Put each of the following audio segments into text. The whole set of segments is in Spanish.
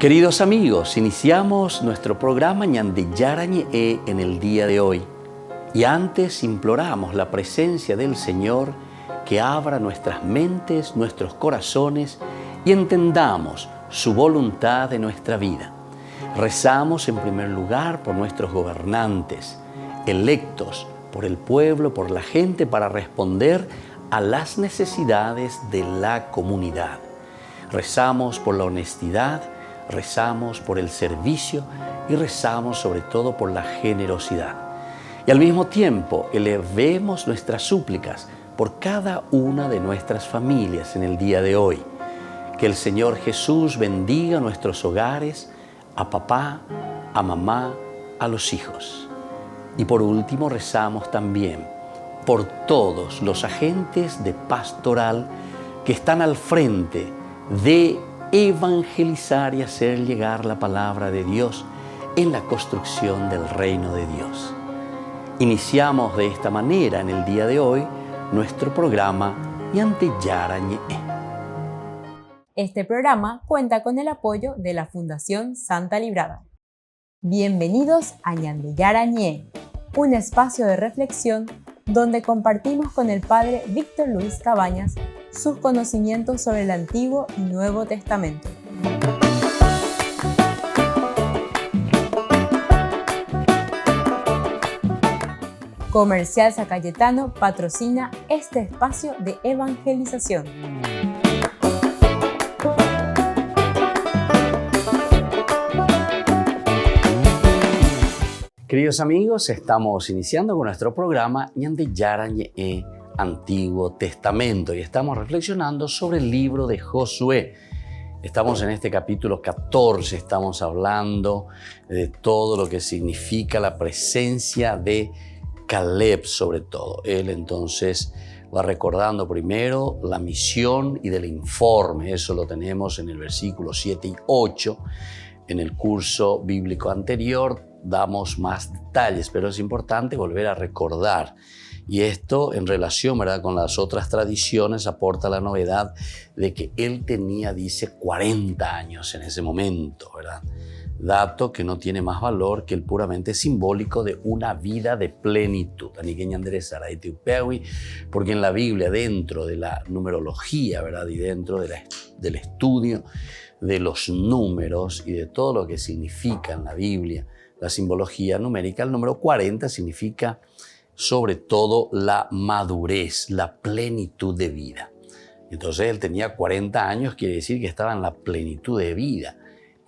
Queridos amigos, iniciamos nuestro programa Ñande Yarañe en el día de hoy. Y antes imploramos la presencia del Señor que abra nuestras mentes, nuestros corazones y entendamos su voluntad de nuestra vida. Rezamos en primer lugar por nuestros gobernantes, electos por el pueblo, por la gente, para responder a las necesidades de la comunidad. Rezamos por la honestidad, rezamos por el servicio y rezamos sobre todo por la generosidad. Y al mismo tiempo elevemos nuestras súplicas por cada una de nuestras familias en el día de hoy. Que el Señor Jesús bendiga nuestros hogares, a papá, a mamá, a los hijos. Y por último rezamos también por todos los agentes de pastoral que están al frente de evangelizar y hacer llegar la palabra de Dios en la construcción del reino de Dios. Iniciamos de esta manera en el día de hoy nuestro programa Ñande Yarañe. Este programa cuenta con el apoyo de la Fundación Santa Librada. Bienvenidos a Ñande Yarañe, un espacio de reflexión donde compartimos con el Padre Víctor Luis Cabañas sus conocimientos sobre el Antiguo y Nuevo Testamento. Comercial San Cayetano patrocina este espacio de evangelización. Queridos amigos, estamos iniciando con nuestro programa Ñande Yarañe, Antiguo Testamento, y estamos reflexionando sobre el libro de Josué. Estamos en este capítulo 14, estamos hablando de todo lo que significa la presencia de Caleb, sobre todo. Él entonces va recordando primero la misión y del informe. Eso lo tenemos en el versículo 7 y 8. En el curso bíblico anterior damos más detalles, pero es importante volver a recordar. Y esto en relación, ¿verdad?, con las otras tradiciones aporta la novedad de que él tenía, dice, 40 años en ese momento, ¿verdad? Dato que no tiene más valor que el puramente simbólico de una vida de plenitud. Porque en la Biblia, dentro de la numerología, ¿verdad?, y dentro del estudio de los números y de todo lo que significa en la Biblia la simbología numérica, el número 40 significa sobre todo la madurez, la plenitud de vida. Entonces él tenía 40 años, quiere decir que estaba en la plenitud de vida.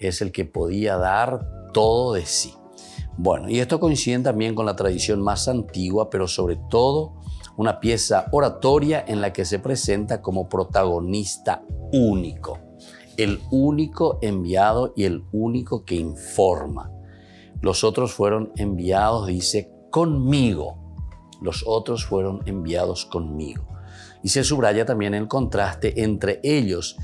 Es el que podía dar todo de sí. Bueno, y esto coincide también con la tradición más antigua, pero sobre todo una pieza oratoria en la que se presenta como protagonista único. El único enviado y el único que informa. Los otros fueron enviados, dice, conmigo. Los otros fueron enviados conmigo. Y se subraya también el contraste entre ellos,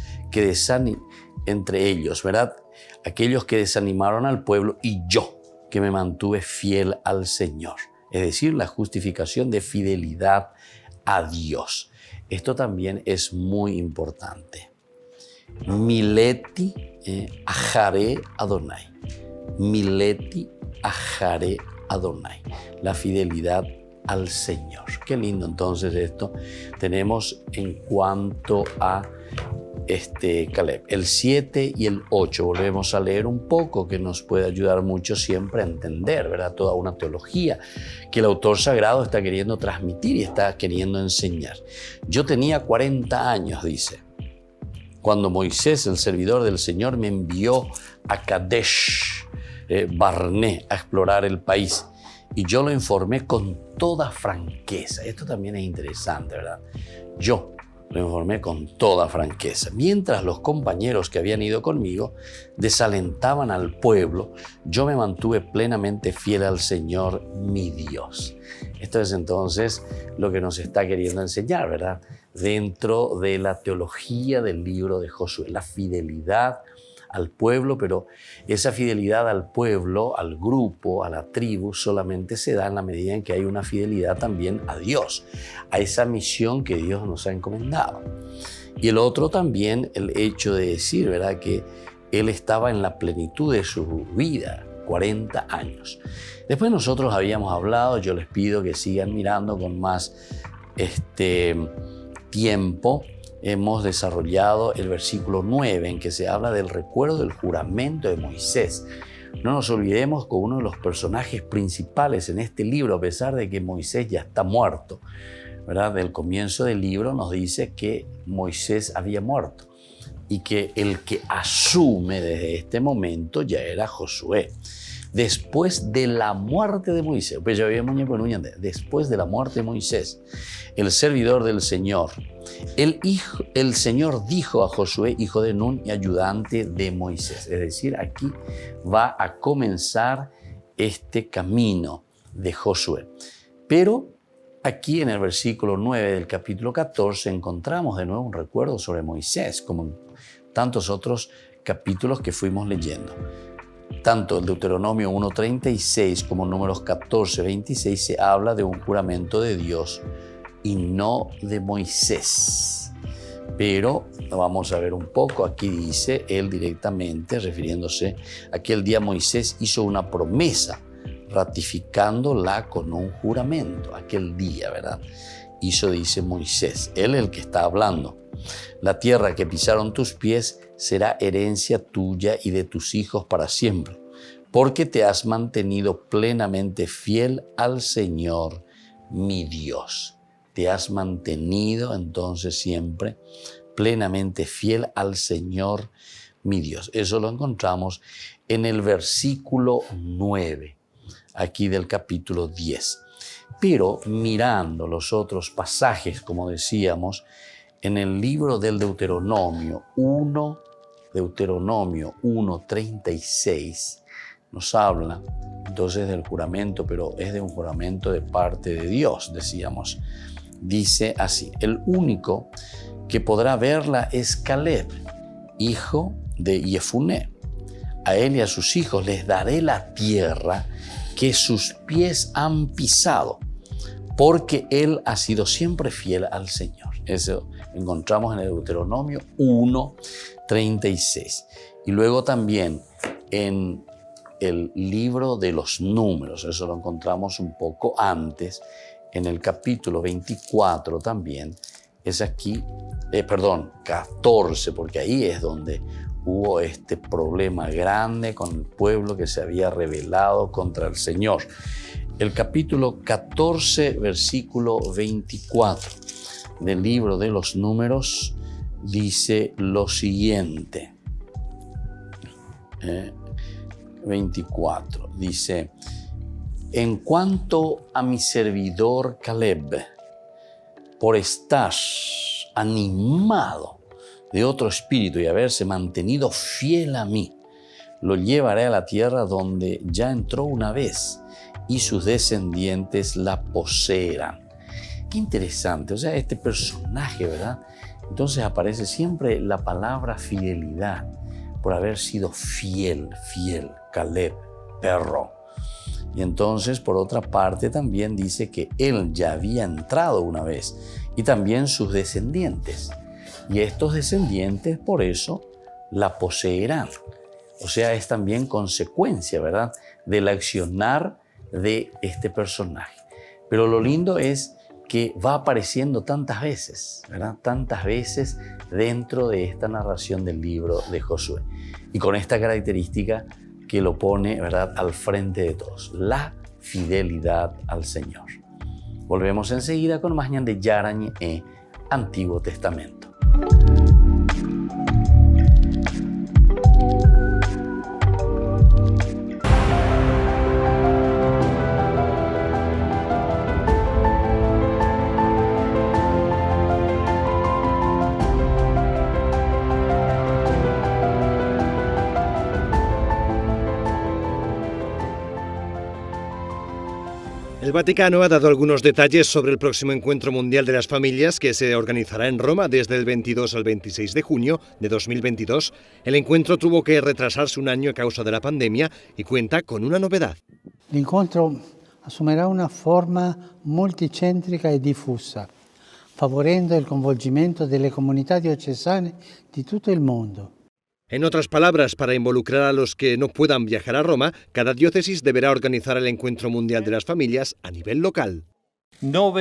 ¿verdad? Aquellos que desanimaron al pueblo y yo, que me mantuve fiel al Señor. Es decir, la justificación de fidelidad a Dios. Esto también es muy importante. Mileti Ajare Adonai. Mileti Ajare Adonai. La fidelidad al Señor. Qué lindo entonces esto tenemos en cuanto a Caleb. El 7 y el 8 volvemos a leer un poco, que nos puede ayudar mucho siempre a entender, ¿verdad?, toda una teología que el autor sagrado está queriendo transmitir y está queriendo enseñar. Yo tenía 40 años, dice, cuando Moisés, el servidor del Señor, me envió a Kadesh Barné a explorar el país. Y yo lo informé con toda franqueza. Esto también es interesante, ¿verdad? Yo lo informé con toda franqueza. Mientras los compañeros que habían ido conmigo desalentaban al pueblo, yo me mantuve plenamente fiel al Señor, mi Dios. Esto es entonces lo que nos está queriendo enseñar, ¿verdad?, dentro de la teología del libro de Josué, la fidelidad al pueblo, pero esa fidelidad al pueblo, al grupo, a la tribu, solamente se da en la medida en que hay una fidelidad también a Dios, a esa misión que Dios nos ha encomendado. Y el otro también, el hecho de decir, ¿verdad?, que él estaba en la plenitud de su vida, 40 años. Después nosotros habíamos hablado, yo les pido que sigan mirando con más tiempo. Hemos desarrollado el versículo 9 en que se habla del recuerdo del juramento de Moisés. No nos olvidemos que uno de los personajes principales en este libro, a pesar de que Moisés ya está muerto, ¿verdad? Del comienzo del libro nos dice que Moisés había muerto y que el que asume desde este momento ya era Josué. Después de la muerte de Moisés, pues ya habíamos después de la muerte de Moisés, el servidor del Señor, el Señor dijo a Josué, hijo de Nun y ayudante de Moisés. Es decir, aquí va a comenzar este camino de Josué. Pero aquí en el versículo 9 del capítulo 14 encontramos de nuevo un recuerdo sobre Moisés, como en tantos otros capítulos que fuimos leyendo. Tanto el Deuteronomio 1.36 como Números 14.26 se habla de un juramento de Dios y no de Moisés. Pero vamos a ver un poco, aquí dice él directamente, refiriéndose a que el día Moisés hizo una promesa, ratificándola con un juramento, aquel día, ¿verdad? Dice Moisés, él el que está hablando. La tierra que pisaron tus pies será herencia tuya y de tus hijos para siempre, porque te has mantenido plenamente fiel al Señor, mi Dios. Te has mantenido entonces siempre plenamente fiel al Señor, mi Dios. Eso lo encontramos en el versículo 9, aquí del capítulo 10. Pero mirando los otros pasajes, como decíamos, en el libro del Deuteronomio 1:36, nos habla entonces del juramento, pero es de un juramento de parte de Dios, decíamos. Dice así, el único que podrá verla es Caleb, hijo de Jefuné. A él y a sus hijos les daré la tierra que sus pies han pisado, porque él ha sido siempre fiel al Señor. Eso encontramos en el Deuteronomio 1:36. Y luego también en el libro de los Números, eso lo encontramos un poco antes, en el capítulo 24 también, es aquí, 14, porque ahí es donde hubo este problema grande con el pueblo que se había rebelado contra el Señor. El capítulo 14, versículo 24 del libro de los Números dice lo siguiente. 24, dice, en cuanto a mi servidor Caleb, por estar animado de otro espíritu y haberse mantenido fiel a mí, lo llevaré a la tierra donde ya entró una vez y sus descendientes la poseerán. Qué interesante, o sea, este personaje, ¿verdad? Entonces aparece siempre la palabra fidelidad, por haber sido fiel, Caleb, perro. Y entonces, por otra parte, también dice que él ya había entrado una vez y también sus descendientes. Y estos descendientes, por eso, la poseerán. O sea, es también consecuencia, ¿verdad?, del accionar de este personaje. Pero lo lindo es que va apareciendo tantas veces, ¿verdad?, tantas veces dentro de esta narración del libro de Josué. Y con esta característica que lo pone, ¿verdad?, al frente de todos, la fidelidad al Señor. Volvemos enseguida con más Ñande Yarañe e Antiguo Testamento. El Vaticano ha dado algunos detalles sobre el próximo Encuentro Mundial de las Familias que se organizará en Roma desde el 22 al 26 de junio de 2022. El encuentro tuvo que retrasarse un año a causa de la pandemia y cuenta con una novedad. El encuentro asumirá una forma multicéntrica y difusa, favorendo el coinvolgimento delle comunità diocesane di tutto il mondo. En otras palabras, para involucrar a los que no puedan viajar a Roma, cada diócesis deberá organizar el Encuentro Mundial de las Familias a nivel local. Nos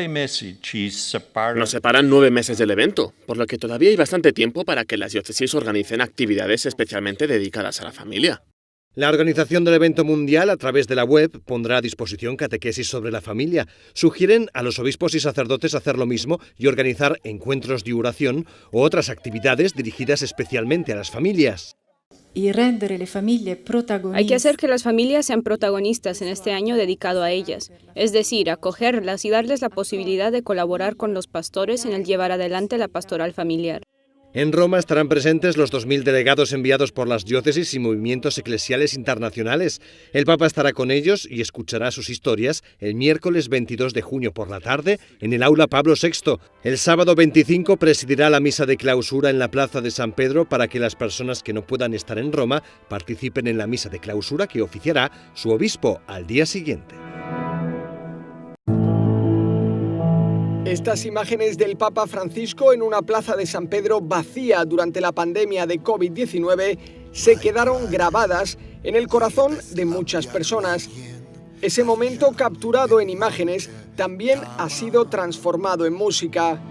separan 9 meses del evento, por lo que todavía hay bastante tiempo para que las diócesis organicen actividades especialmente dedicadas a la familia. La organización del evento mundial a través de la web pondrá a disposición catequesis sobre la familia. Sugieren a los obispos y sacerdotes hacer lo mismo y organizar encuentros de oración o otras actividades dirigidas especialmente a las familias. Hay que hacer que las familias sean protagonistas en este año dedicado a ellas, es decir, acogerlas y darles la posibilidad de colaborar con los pastores en el llevar adelante la pastoral familiar. En Roma estarán presentes los 2.000 delegados enviados por las diócesis y movimientos eclesiales internacionales. El Papa estará con ellos y escuchará sus historias el miércoles 22 de junio por la tarde en el Aula Pablo VI. El sábado 25 presidirá la misa de clausura en la Plaza de San Pedro para que las personas que no puedan estar en Roma participen en la misa de clausura que oficiará su obispo al día siguiente. Estas imágenes del Papa Francisco en una plaza de San Pedro vacía durante la pandemia de COVID-19 se quedaron grabadas en el corazón de muchas personas. Ese momento capturado en imágenes también ha sido transformado en música.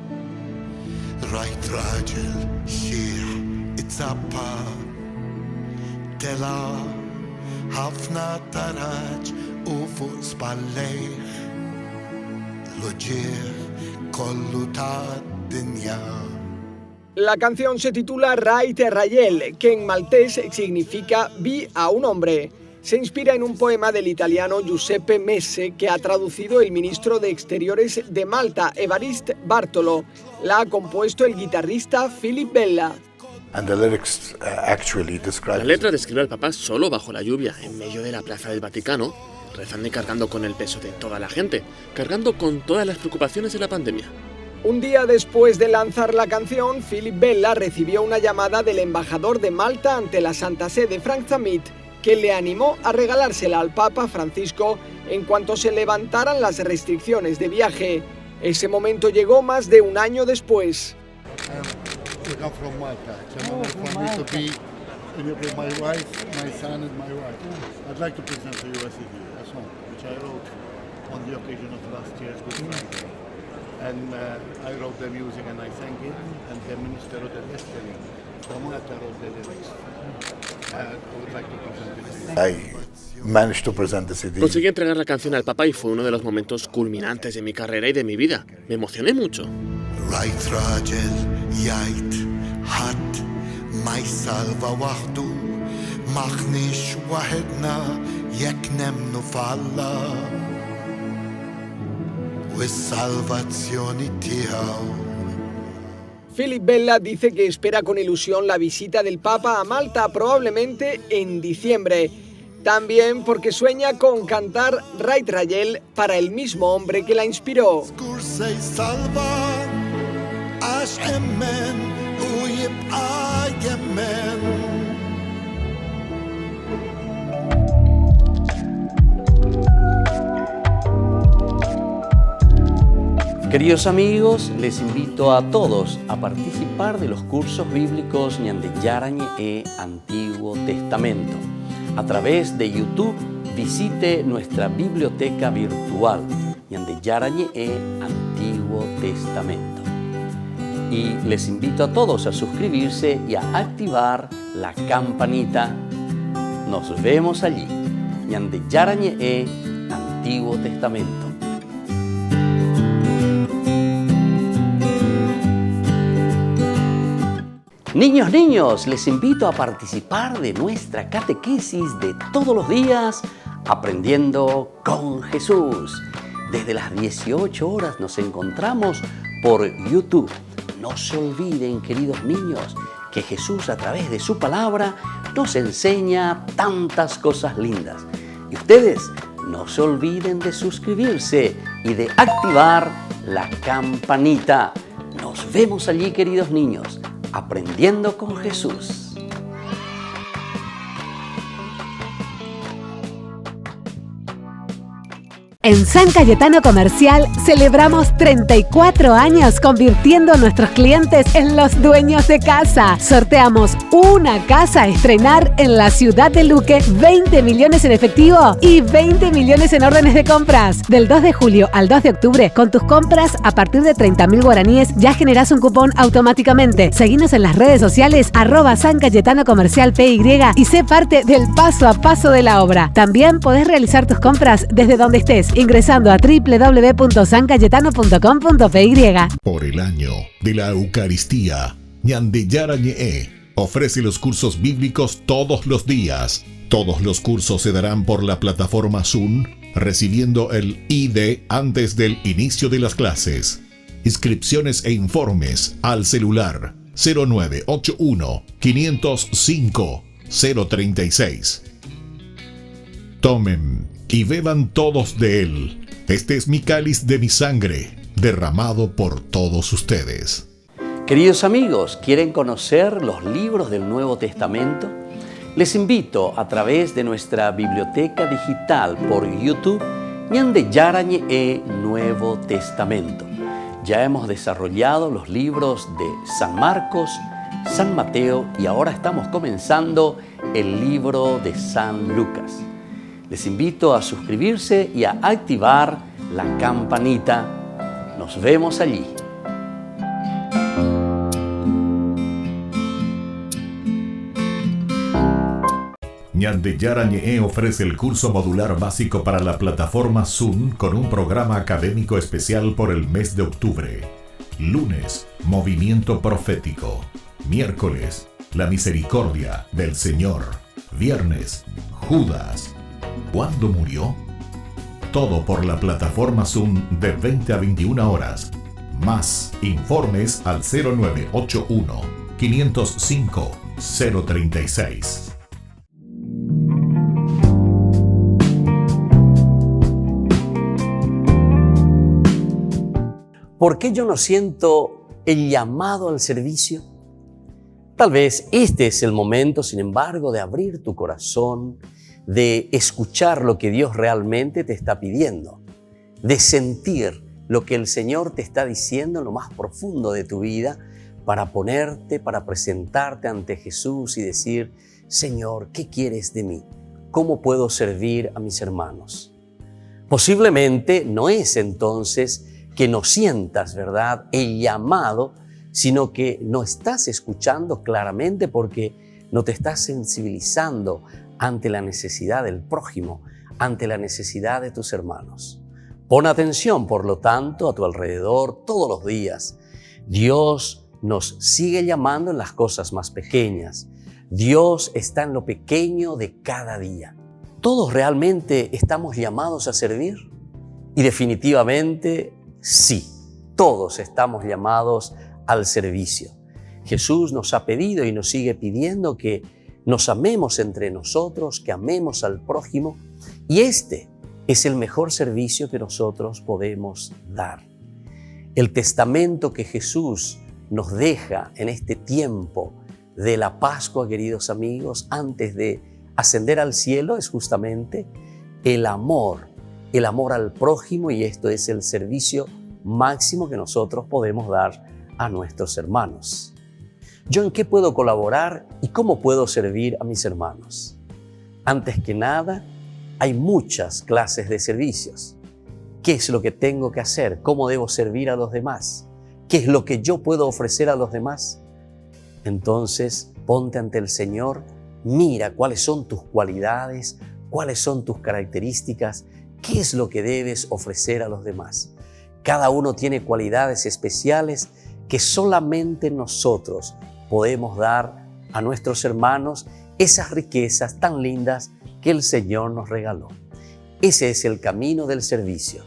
La canción se titula Rai Terrayel, que en maltés significa vi a un hombre. Se inspira en un poema del italiano Giuseppe Messe que ha traducido el ministro de Exteriores de Malta, Evariste Bartolo. La ha compuesto el guitarrista Philip Bella. La letra describe al Papa solo bajo la lluvia, en medio de la Plaza del Vaticano, rezando y cargando con el peso de toda la gente, cargando con todas las preocupaciones de la pandemia. Un día después de lanzar la canción, Philip Bella recibió una llamada del embajador de Malta ante la Santa Sede, Frank Zamit, que le animó a regalársela al Papa Francisco en cuanto se levantaran las restricciones de viaje. Ese momento llegó más de un año después. Conseguí entregar la canción al Papa y fue uno de los momentos culminantes de mi carrera y de mi vida. Me emocioné mucho. Philip Bella dice que espera con ilusión la visita del Papa a Malta, probablemente en diciembre. También porque sueña con cantar Rai Terrayel para el mismo hombre que la inspiró. Queridos amigos, les invito a todos a participar de los cursos bíblicos Ñande Yarañe e Antiguo Testamento. A través de YouTube visite nuestra biblioteca virtual Ñande Yarañe e Antiguo Testamento. Y les invito a todos a suscribirse y a activar la campanita. Nos vemos allí. Ñande Yarañe e Antiguo Testamento. Niños, les invito a participar de nuestra catequesis de todos los días, Aprendiendo con Jesús. Desde las 18 horas nos encontramos por YouTube. No se olviden, queridos niños, que Jesús a través de su palabra nos enseña tantas cosas lindas. Y ustedes no se olviden de suscribirse y de activar la campanita. Nos vemos allí, queridos niños. Aprendiendo con Jesús. En San Cayetano Comercial celebramos 34 años convirtiendo a nuestros clientes en los dueños de casa. Sorteamos una casa a estrenar en la ciudad de Luque, 20 millones en efectivo y 20 millones en órdenes de compras. Del 2 de julio al 2 de octubre, con tus compras a partir de 30.000 guaraníes ya generás un cupón automáticamente. Seguinos en las redes sociales @San Cayetano Comercial PY y sé parte del paso a paso de la obra. También podés realizar tus compras desde donde estés, ingresando a www.sancayetano.com.py. Por el año de la Eucaristía, Ñandillara Ñe'e ofrece los cursos bíblicos todos los días. Todos los cursos se darán por la plataforma Zoom, recibiendo el ID antes del inicio de las clases. Inscripciones e informes al celular 0981 505 036. Tomen y beban todos de él. Este es mi cáliz de mi sangre, derramado por todos ustedes. Queridos amigos, ¿quieren conocer los libros del Nuevo Testamento? Les invito a través de nuestra biblioteca digital por YouTube, Ñandillara Ñe'e Nuevo Testamento. Ya hemos desarrollado los libros de San Marcos, San Mateo y ahora estamos comenzando el libro de San Lucas. Les invito a suscribirse y a activar la campanita. Nos vemos allí. Ñandillara Ñe'e ofrece el curso modular básico para la plataforma Zoom con un programa académico especial por el mes de octubre. Lunes, movimiento profético. Miércoles, la misericordia del Señor. Viernes, Judas. ¿Cuándo murió? Todo por la plataforma Zoom de 20 a 21 horas. Más informes al 0981 505 036. ¿Por qué yo no siento el llamado al servicio? Tal vez este es el momento, sin embargo, de abrir tu corazón, de escuchar lo que Dios realmente te está pidiendo, de sentir lo que el Señor te está diciendo en lo más profundo de tu vida, para presentarte ante Jesús y decir: Señor, ¿qué quieres de mí? ¿Cómo puedo servir a mis hermanos? Posiblemente no es entonces que no sientas, ¿verdad?, el llamado, sino que no estás escuchando claramente porque no te estás sensibilizando ante la necesidad del prójimo, ante la necesidad de tus hermanos. Pon atención, por lo tanto, a tu alrededor todos los días. Dios nos sigue llamando en las cosas más pequeñas. Dios está en lo pequeño de cada día. ¿Todos realmente estamos llamados a servir? Y definitivamente sí, todos estamos llamados al servicio. Jesús nos ha pedido y nos sigue pidiendo que nos amemos entre nosotros, que amemos al prójimo, y este es el mejor servicio que nosotros podemos dar. El testamento que Jesús nos deja en este tiempo de la Pascua, queridos amigos, antes de ascender al cielo, es justamente el amor al prójimo, y esto es el servicio máximo que nosotros podemos dar a nuestros hermanos. ¿Yo en qué puedo colaborar y cómo puedo servir a mis hermanos? Antes que nada, hay muchas clases de servicios. ¿Qué es lo que tengo que hacer? ¿Cómo debo servir a los demás? ¿Qué es lo que yo puedo ofrecer a los demás? Entonces, ponte ante el Señor, mira cuáles son tus cualidades, cuáles son tus características, qué es lo que debes ofrecer a los demás. Cada uno tiene cualidades especiales que solamente nosotros podemos dar a nuestros hermanos, esas riquezas tan lindas que el Señor nos regaló. Ese es el camino del servicio.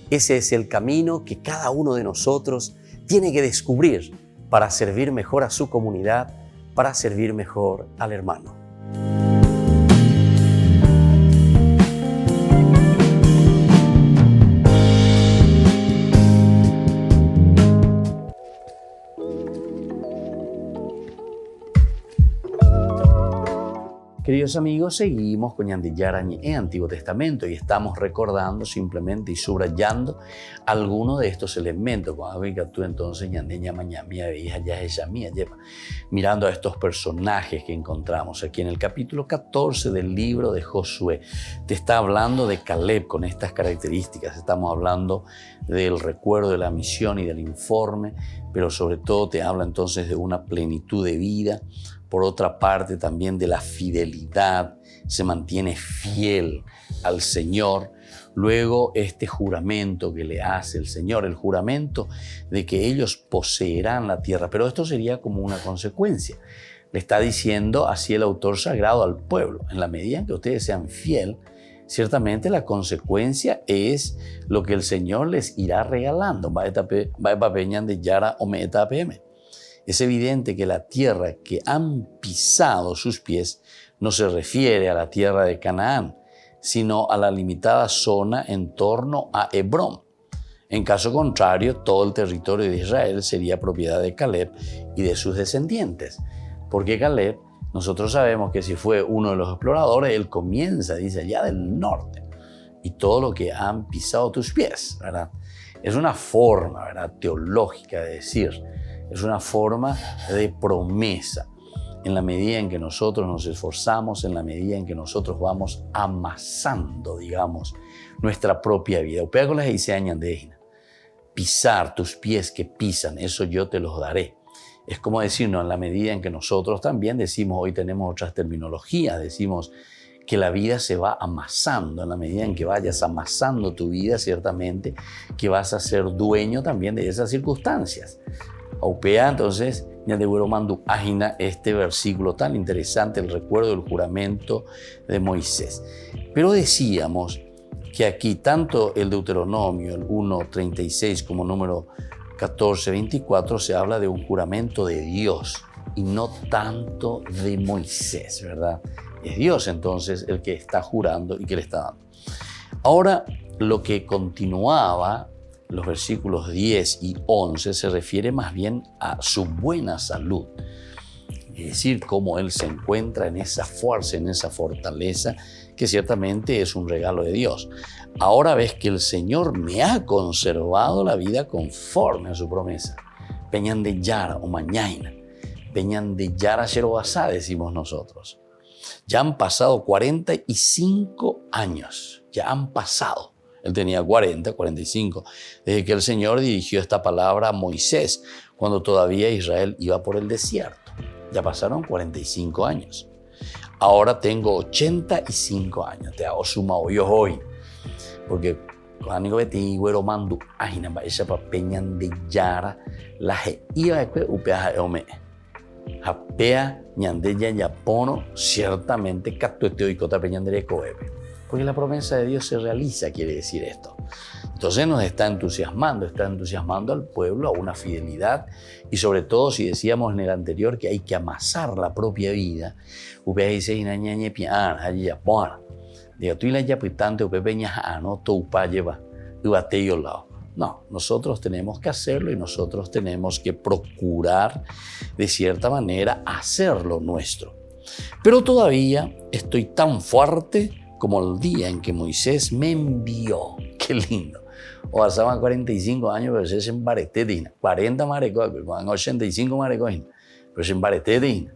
Ese es el camino que cada uno de nosotros tiene que descubrir para servir mejor a su comunidad, para servir mejor al hermano. Queridos amigos, seguimos con Ñande Yarañe en Antiguo Testamento y estamos recordando simplemente y subrayando algunos de estos elementos. Cuando tú entonces Ñande Ñamañamia veías ya ella mía, mirando a estos personajes que encontramos aquí en el capítulo 14 del libro de Josué. Te está hablando de Caleb con estas características. Estamos hablando del recuerdo de la misión y del informe, pero sobre todo te habla entonces de una plenitud de vida. Por otra parte, también de la fidelidad, se mantiene fiel al Señor. Luego, este juramento que le hace el Señor, el juramento de que ellos poseerán la tierra. Pero esto sería como una consecuencia. Le está diciendo así el autor sagrado al pueblo: en la medida en que ustedes sean fiel, ciertamente la consecuencia es lo que el Señor les irá regalando. Es evidente que la tierra que han pisado sus pies no se refiere a la tierra de Canaán, sino a la limitada zona en torno a Hebrón. En caso contrario, todo el territorio de Israel sería propiedad de Caleb y de sus descendientes. Porque Caleb, nosotros sabemos que si fue uno de los exploradores, él comienza, dice, allá del norte. Y todo lo que han pisado tus pies, ¿verdad? Es una forma, ¿verdad?, teológica de decir. Es una forma de promesa. En la medida en que nosotros nos esforzamos, en la medida en que nosotros vamos amasando, digamos, nuestra propia vida. Pisar tus pies que pisan, eso yo te los daré. Es como decirnos, en la medida en que nosotros también decimos, hoy tenemos otras terminologías, decimos que la vida se va amasando. En la medida en que vayas amasando tu vida, ciertamente que vas a ser dueño también de esas circunstancias. Aupea, entonces, mandu agina este versículo tan interesante, el recuerdo del juramento de Moisés. Pero decíamos que aquí tanto el Deuteronomio, el 1:36, como número 14:24, se habla de un juramento de Dios y no tanto de Moisés, ¿verdad? Es Dios entonces el que está jurando y que le está dando. Ahora, lo que continuaba, los versículos 10 y 11, se refiere más bien a su buena salud. Es decir, cómo él se encuentra en esa fuerza, en esa fortaleza, que ciertamente es un regalo de Dios. Ahora ves que el Señor me ha conservado la vida conforme a su promesa. Peñan de Yara o mañana. Peñan de Yara Sherobasá, decimos nosotros. Ya han pasado 45 años. Ya han pasado. Él tenía 45, desde que el Señor dirigió esta palabra a Moisés, cuando todavía Israel iba por el desierto. Ya pasaron 45 años. Ahora tengo 85 años. Te hago suma hoy. Porque cuando Betty Güero mandu ajina ba esa peñan de Yara la iba a upea ome. Japea ñandeya yapono ciertamente catueteo y cota peñan de coebe. Porque la promesa de Dios se realiza, quiere decir esto. Entonces nos está entusiasmando al pueblo a una fidelidad y sobre todo, si decíamos en el anterior que hay que amasar la propia vida, no, nosotros tenemos que hacerlo y nosotros tenemos que procurar de cierta manera hacerlo nuestro. Pero todavía estoy tan fuerte como el día en que Moisés me envió. Qué lindo. O pasaban 45 años, pero se embareté, 40 marecos, 85 marecos, pero se embareté,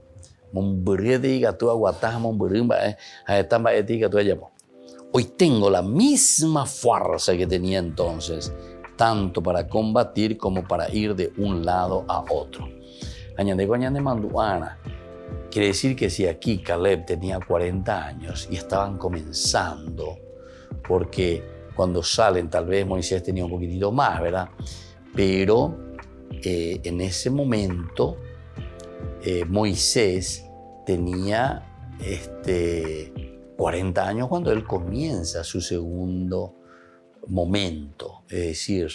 hoy tengo la misma fuerza que tenía entonces, tanto para combatir como para ir de un lado a otro. Quiere decir que si aquí Caleb tenía 40 años y estaban comenzando, porque cuando salen tal vez Moisés tenía un poquitito más, ¿verdad? Pero en ese momento Moisés tenía 40 años cuando él comienza su segundo momento. Es decir,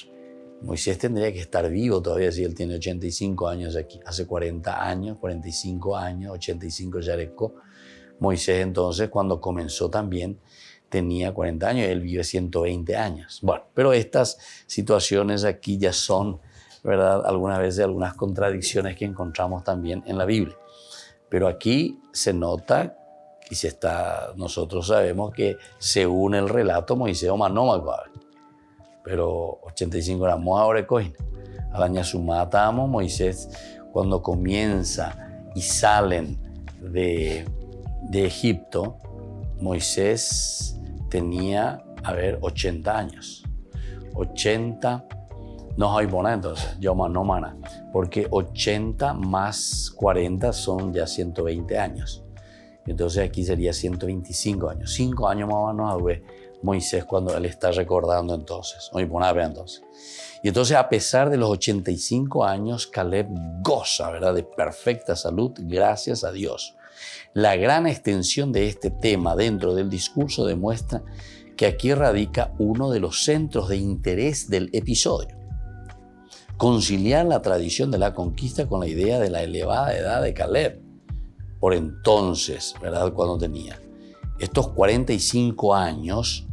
Moisés tendría que estar vivo todavía si él tiene 85 años aquí. Hace 40 años, 45 años, 85 ya recó. Moisés entonces cuando comenzó también tenía 40 años, él vive 120 años. Bueno, pero estas situaciones aquí ya son, ¿verdad?, algunas veces algunas contradicciones que encontramos también en la Biblia. Pero aquí se nota Y nosotros sabemos que según el relato, Moisés no me acuerdo. Pero 85 gramos ahora coin. Al año sumatamos, Moisés cuando comienza y salen de Egipto, Moisés tenía, 80 años. 80, no hay buena entonces, yo no mana, porque 80 más 40 son ya 120 años. Entonces aquí sería 125 años. 5 años más o menos a ver Moisés cuando él está recordando entonces. Muy buena vez entonces. Y entonces a pesar de los 85 años, Caleb goza, ¿verdad?, de perfecta salud, gracias a Dios. La gran extensión de este tema dentro del discurso demuestra que aquí radica uno de los centros de interés del episodio. Conciliar la tradición de la conquista con la idea de la elevada edad de Caleb. Por entonces, ¿verdad?, cuando tenía estos 45 años,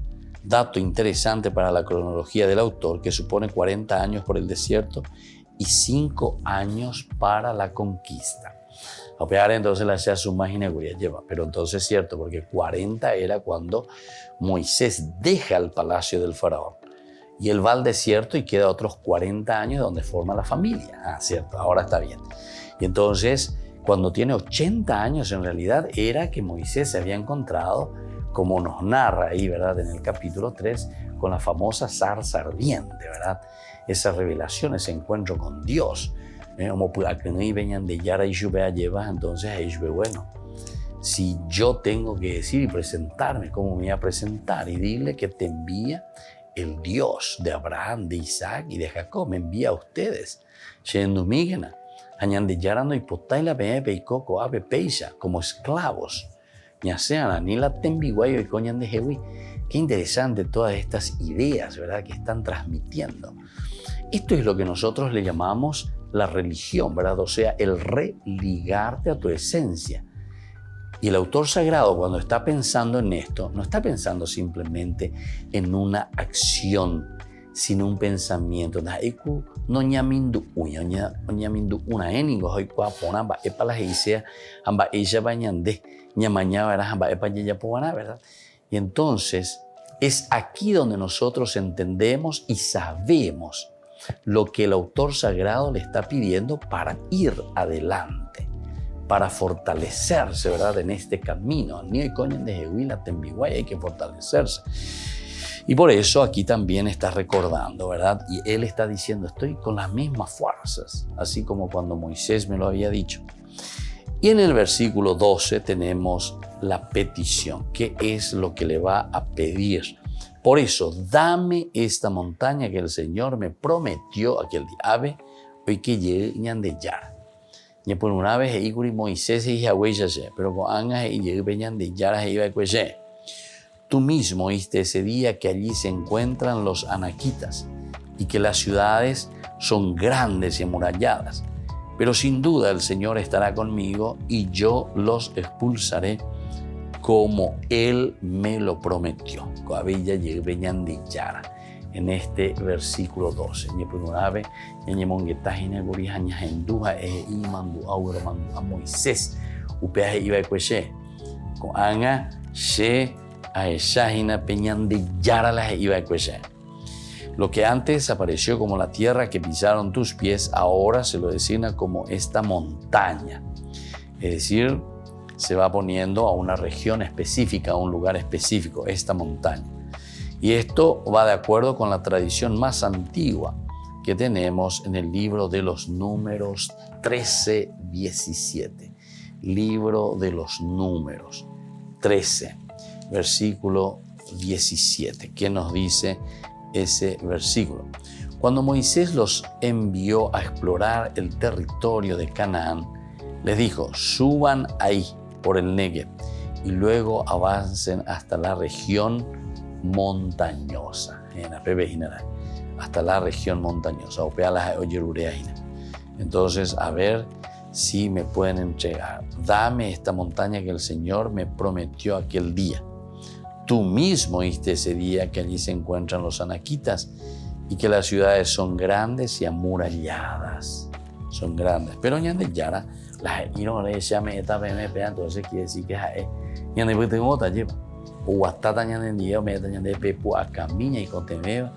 dato interesante para la cronología del autor, que supone 40 años por el desierto y 5 años para la conquista. A pegar entonces la sea su máquina lleva, pero entonces es cierto, porque 40 era cuando Moisés deja el palacio del faraón y él va al desierto y queda otros 40 años donde forma la familia. Cierto, ahora está bien. Y entonces, cuando tiene 80 años, en realidad era que Moisés se había encontrado, como nos narra ahí, ¿verdad?, en el capítulo 3, con la famosa zarza ardiente, ¿verdad? Esa revelación, ese encuentro con Dios. Entonces ahí bueno, si yo tengo que decir y presentarme, ¿cómo me voy a presentar? Y dile que te envía el Dios de Abraham, de Isaac y de Jacob, me envía a ustedes. Como esclavos. Qué interesante todas estas ideas, ¿verdad?, que están transmitiendo. Esto es lo que nosotros le llamamos la religión, ¿verdad? O sea, el religarte a tu esencia. Y el autor sagrado, cuando está pensando en esto, no está pensando simplemente en una acción, sino un pensamiento. Y entonces es aquí donde nosotros entendemos y sabemos lo que el autor sagrado le está pidiendo para ir adelante, para fortalecerse, ¿verdad?, en este camino. Hay que fortalecerse. Y por eso aquí también está recordando, ¿verdad? Y él está diciendo, estoy con las mismas fuerzas, así como cuando Moisés me lo había dicho. Y en el versículo 12 tenemos la petición. ¿Qué es lo que le va a pedir? Por eso, dame esta montaña que el Señor me prometió aquel día. Ave, hoy que llegue ñandeyara. Y por una vez, Moisés y Yahweh, pero con Anga y llegue ñandeyara, tú mismo oíste ese día que allí se encuentran los anaquitas y que las ciudades son grandes y amuralladas. Pero sin duda el Señor estará conmigo y yo los expulsaré como Él me lo prometió. En este versículo 12. Moisés, lo que antes apareció como la tierra que pisaron tus pies, ahora se lo designa como esta montaña. Es decir, se va poniendo a una región específica, a un lugar específico, esta montaña. Y esto va de acuerdo con la tradición más antigua que tenemos en el libro de los Números 13:17. Libro de los Números 13, versículo 17. ¿Qué nos dice ese versículo? Cuando Moisés los envió a explorar el territorio de Canaán, les dijo, suban ahí por el Negev y luego avancen hasta la región montañosa. Hasta la región montañosa. Entonces, a ver si me pueden entregar. Dame esta montaña que el Señor me prometió aquel día. Tú mismo oíste ese día que allí se encuentran los anaquitas y que las ciudades son grandes y amuralladas. Son grandes. Pero ñandeyara, las entonces quiere decir que Ñande tengo talle. O guatata ñande día me da ñande pepu a camiña y contemeo.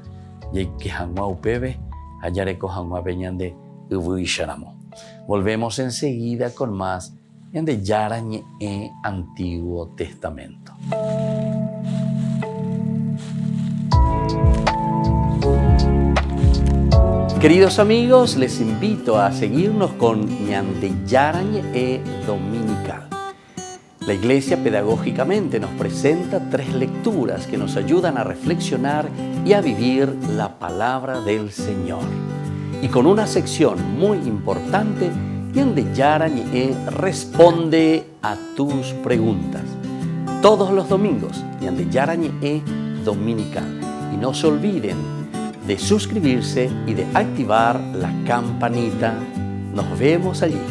Y que hangua upebe, hallareco hangua peñande ubuisharamo. Volvemos enseguida con más Ñande Yarañe Antiguo Testamento. Queridos amigos, les invito a seguirnos con Ñande Yarañe Dominical. La Iglesia pedagógicamente nos presenta 3 lecturas que nos ayudan a reflexionar y a vivir la palabra del Señor. Y con una sección muy importante, Ñande Yarañe responde a tus preguntas. Todos los domingos, Ñande Yarañe Dominical. Y no se olviden de suscribirse y de activar la campanita. Nos vemos allí.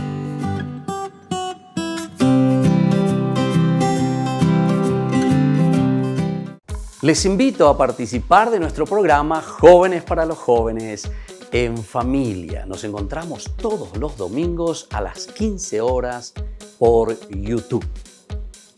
Les invito a participar de nuestro programa Jóvenes para los Jóvenes en Familia. Nos encontramos todos los domingos a las 15 horas por YouTube.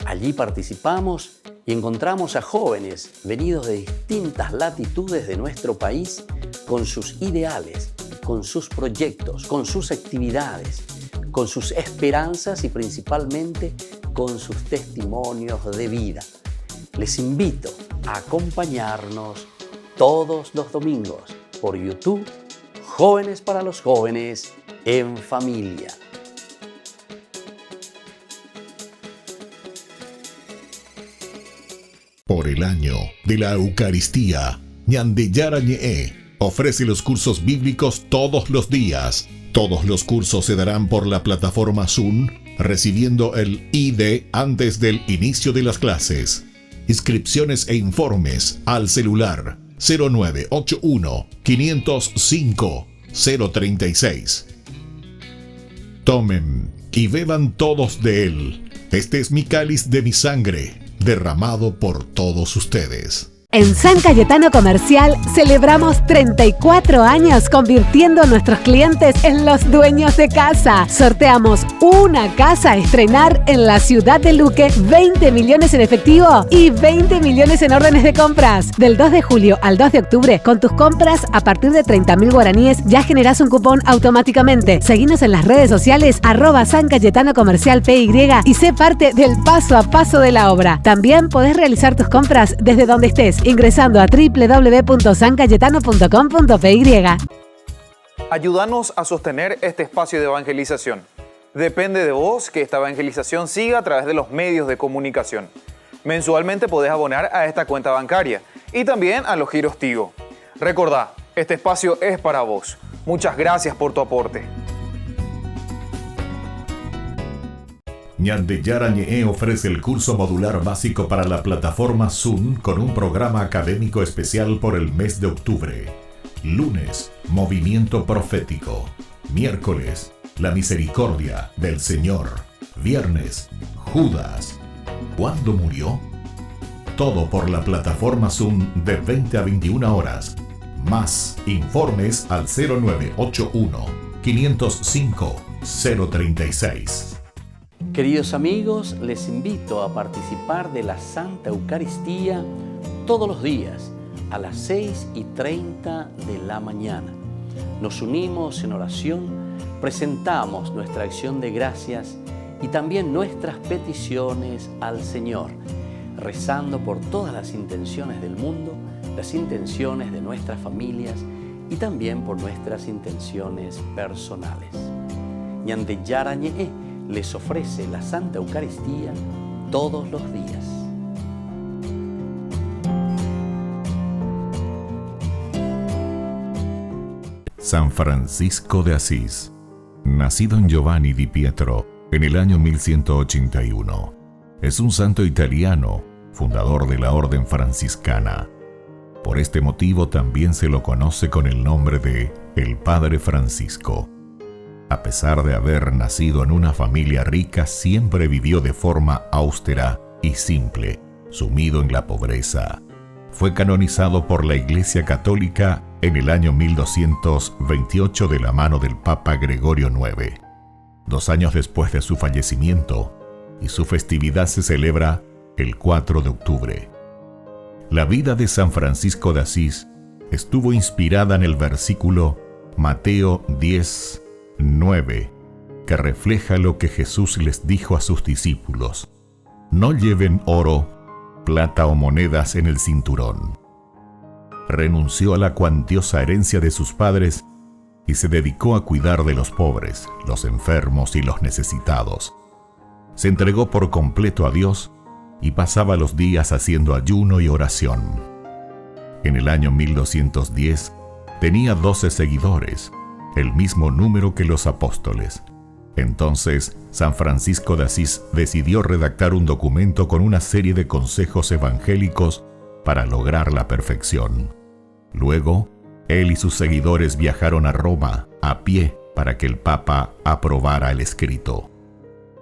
Allí participamos y encontramos a jóvenes venidos de distintas latitudes de nuestro país con sus ideales, con sus proyectos, con sus actividades, con sus esperanzas y principalmente con sus testimonios de vida. Les invito a acompañarnos todos los domingos por YouTube, Jóvenes para los Jóvenes en Familia. Por el año de la Eucaristía, Ñande Yarañe ofrece los cursos bíblicos todos los días. Todos los cursos se darán por la plataforma Zoom, recibiendo el ID antes del inicio de las clases. Inscripciones e informes al celular 0981 505 036. Tomen y beban todos de él. Este es mi cáliz de mi sangre, derramado por todos ustedes. En San Cayetano Comercial celebramos 34 años convirtiendo a nuestros clientes en los dueños de casa. Sorteamos una casa a estrenar en la ciudad de Luque, 20 millones en efectivo y 20 millones en órdenes de compras. Del 2 de julio al 2 de octubre, con tus compras a partir de 30.000 guaraníes ya generás un cupón automáticamente. Seguinos en las redes sociales @San Cayetano Comercial PY y sé parte del paso a paso de la obra. También podés realizar tus compras desde donde estés, ingresando a www.sancayetano.com.py. Ayúdanos a sostener este espacio de evangelización. Depende de vos que esta evangelización siga a través de los medios de comunicación. Mensualmente podés abonar a esta cuenta bancaria y también a los giros Tigo. Recordá, este espacio es para vos. Muchas gracias por tu aporte. Ñande Yarañe ofrece el curso modular básico para la plataforma Zoom con un programa académico especial por el mes de octubre. Lunes, movimiento profético. Miércoles, la misericordia del Señor. Viernes, Judas. ¿Cuándo murió? Todo por la plataforma Zoom de 20 a 21 horas. Más informes al 0981 505 036. Queridos amigos, les invito a participar de la Santa Eucaristía todos los días a las 6:30 de la mañana. Nos unimos en oración, presentamos nuestra acción de gracias y también nuestras peticiones al Señor, rezando por todas las intenciones del mundo, las intenciones de nuestras familias y también por nuestras intenciones personales. Ñande Yarañe les ofrece la Santa Eucaristía todos los días. San Francisco de Asís, nacido en Giovanni di Pietro en el año 1181, es un santo italiano, fundador de la Orden Franciscana. Por este motivo también se lo conoce con el nombre de el Padre Francisco. A pesar de haber nacido en una familia rica, siempre vivió de forma austera y simple, sumido en la pobreza. Fue canonizado por la Iglesia Católica en el año 1228 de la mano del Papa Gregorio IX. 2 años después de su fallecimiento, y su festividad se celebra el 4 de octubre. La vida de San Francisco de Asís estuvo inspirada en el versículo Mateo 10:9, que refleja lo que Jesús les dijo a sus discípulos: no lleven oro, plata o monedas en el cinturón. Renunció a la cuantiosa herencia de sus padres y se dedicó a cuidar de los pobres, los enfermos y los necesitados. Se entregó por completo a Dios y pasaba los días haciendo ayuno y oración. En el año 1210 tenía 12 seguidores, el mismo número que los apóstoles. Entonces, San Francisco de Asís decidió redactar un documento con una serie de consejos evangélicos para lograr la perfección. Luego, él y sus seguidores viajaron a Roma a pie para que el Papa aprobara el escrito.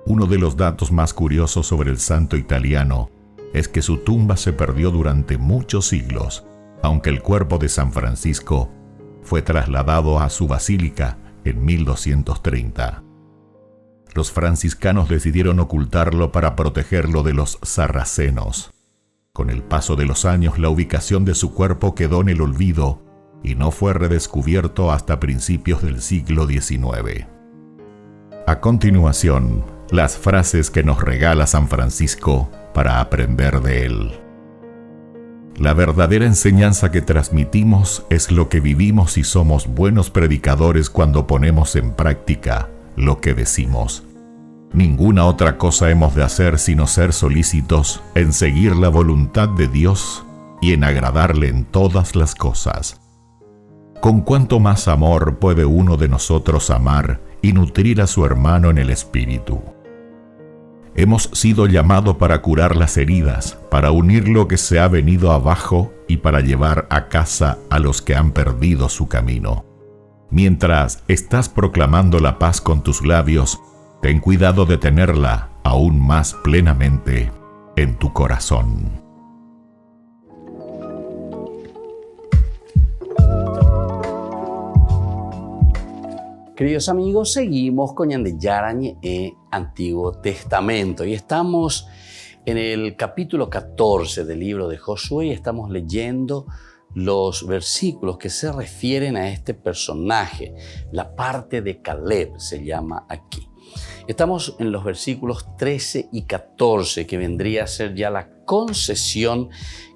Uno de los datos más curiosos sobre el santo italiano es que su tumba se perdió durante muchos siglos, aunque el cuerpo de San Francisco fue trasladado a su basílica en 1230. Los franciscanos decidieron ocultarlo para protegerlo de los sarracenos. Con el paso de los años, la ubicación de su cuerpo quedó en el olvido y no fue redescubierto hasta principios del siglo XIX. A continuación, las frases que nos regala San Francisco para aprender de él. La verdadera enseñanza que transmitimos es lo que vivimos y somos buenos predicadores cuando ponemos en práctica lo que decimos. Ninguna otra cosa hemos de hacer sino ser solícitos en seguir la voluntad de Dios y en agradarle en todas las cosas. ¿Con cuánto más amor puede uno de nosotros amar y nutrir a su hermano en el espíritu? Hemos sido llamados para curar las heridas, para unir lo que se ha venido abajo y para llevar a casa a los que han perdido su camino. Mientras estás proclamando la paz con tus labios, ten cuidado de tenerla aún más plenamente en tu corazón. Queridos amigos, seguimos con Ñande Yarañe Antiguo Testamento y estamos en el capítulo 14 del libro de Josué y estamos leyendo los versículos que se refieren a este personaje. La parte de Caleb se llama aquí. Estamos en los versículos 13 y 14, que vendría a ser ya la concesión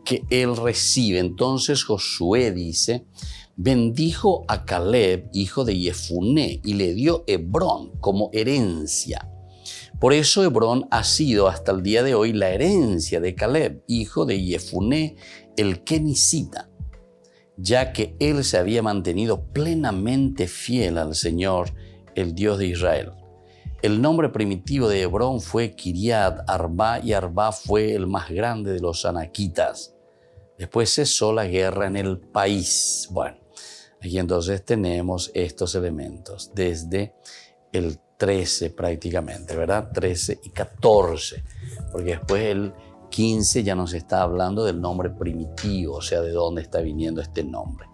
que él recibe. Entonces Josué dice: bendijo a Caleb, hijo de Jefuné, y le dio Hebrón como herencia. Por eso Hebrón ha sido hasta el día de hoy la herencia de Caleb, hijo de Jefuné, el kenisita, ya que él se había mantenido plenamente fiel al Señor, el Dios de Israel. El nombre primitivo de Hebrón fue Kiriat Arba, y Arba fue el más grande de los anaquitas. Después cesó la guerra en el país. Bueno, aquí entonces tenemos estos elementos desde el 13 prácticamente, ¿verdad? 13 y 14, porque después el 15 ya nos está hablando del nombre primitivo, o sea, de dónde está viniendo este nombre.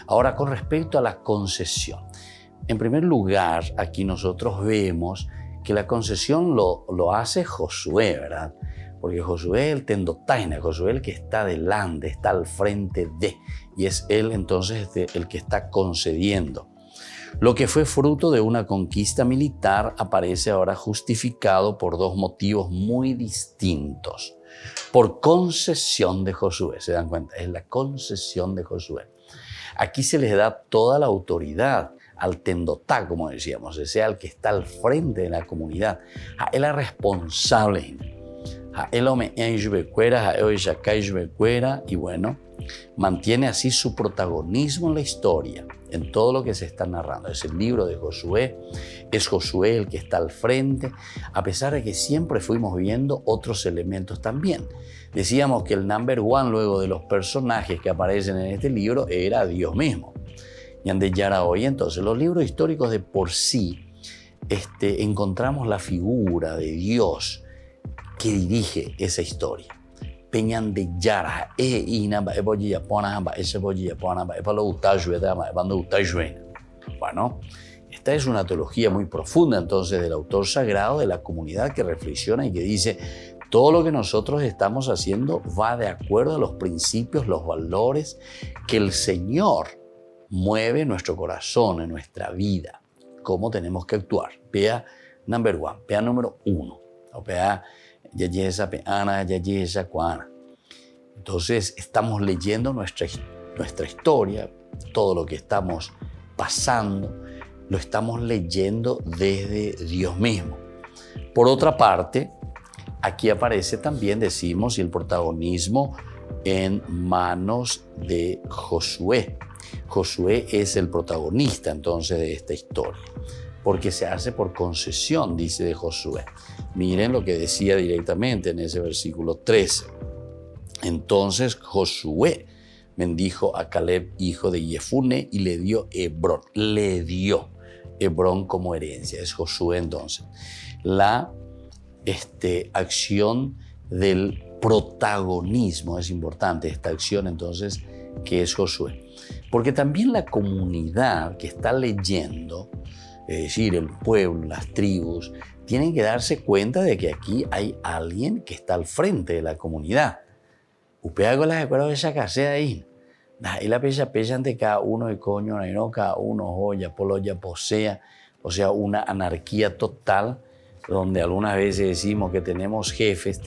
Ahora, con respecto a la concesión. En primer lugar, aquí nosotros vemos que la concesión lo hace Josué, ¿verdad? Porque Josué es el tendotaina, Josué el que está delante, está al frente de, y es él entonces el que está concediendo. Lo que fue fruto de una conquista militar aparece ahora justificado por dos motivos muy distintos. Por concesión de Josué, ¿se dan cuenta? Es la concesión de Josué. Aquí se les da toda la autoridad al tendotá, como decíamos, o sea, al que está al frente de la comunidad. Él es responsable. Y bueno, mantiene así su protagonismo en la historia, en todo lo que se está narrando. Es el libro de Josué, es Josué el que está al frente, a pesar de que siempre fuimos viendo otros elementos también. Decíamos que el number one luego de los personajes que aparecen en este libro era Dios mismo. Ñande Yara hoy, entonces, los libros históricos de por sí, encontramos la figura de Dios que dirige esa historia. Peñande Yara, bueno, esta es una teología muy profunda entonces del autor sagrado, de la comunidad que reflexiona y que dice: todo lo que nosotros estamos haciendo va de acuerdo a los principios, los valores que el Señor mueve en nuestro corazón, en nuestra vida. ¿Cómo tenemos que actuar? Pea number one, pea número uno. O pea yayesa, peana, yayesa, cuana. Entonces estamos leyendo nuestra historia, todo lo que estamos pasando, lo estamos leyendo desde Dios mismo. Por otra parte, aquí aparece también, decimos, el protagonismo en manos de Josué. Josué es el protagonista entonces de esta historia, porque se hace por concesión, dice de Josué. Miren lo que decía directamente en ese versículo 13. Entonces Josué bendijo a Caleb, hijo de Jefune, y le dio Hebrón. Le dio Hebrón como herencia. Es Josué entonces. La acción del protagonismo es importante, esta acción entonces que es Josué. Porque también la comunidad que está leyendo, es decir, el pueblo, las tribus, tienen que darse cuenta de que aquí hay alguien que está al frente de la comunidad. Upea con las escuelas de esa casa ahí. Y la pella ante cada uno de coño, no cada uno joya, poloya, posea, o sea, una anarquía total, donde algunas veces decimos que tenemos jefes,